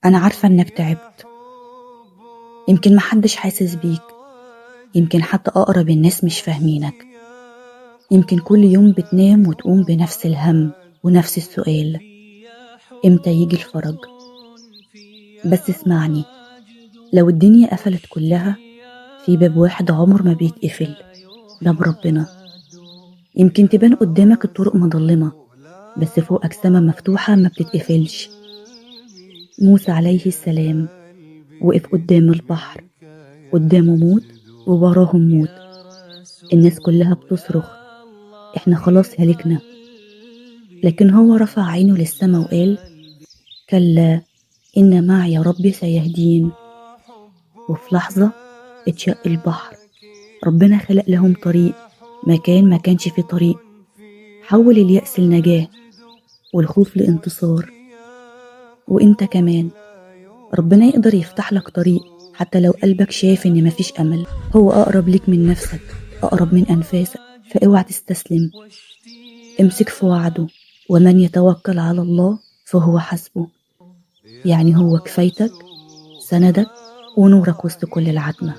أنا عارفة إنك تعبت، يمكن محدش حاسس بيك، يمكن حتى أقرب الناس مش فاهمينك، يمكن كل يوم بتنام وتقوم بنفس الهم ونفس السؤال: إمتى يجي الفرج؟ بس اسمعني، لو الدنيا قفلت كلها، في باب واحد عمر ما بيتقفل، باب ربنا. يمكن تبان قدامك الطرق مظلمة، بس فوقك سما مفتوحة ما بتتقفلش. موسى عليه السلام وقف قدام البحر، قدامه موت ووراهم موت، الناس كلها بتصرخ احنا خلاص هلكنا، لكن هو رفع عينه للسما وقال: كلا إن معي ربي سيهدين. وفي لحظة اتشق البحر، ربنا خلق لهم طريق مكان ما كانش فيه طريق، حول اليأس لنجاة والخوف لانتصار. وانت كمان ربنا يقدر يفتح لك طريق حتى لو قلبك شايف ان مفيش امل. هو اقرب ليك من نفسك، اقرب من انفاسك، فاوعى تستسلم. امسك في وعده، ومن يتوكل على الله فهو حسبه. يعني هو كفايتك، سندك، ونورك وسط كل العتمة.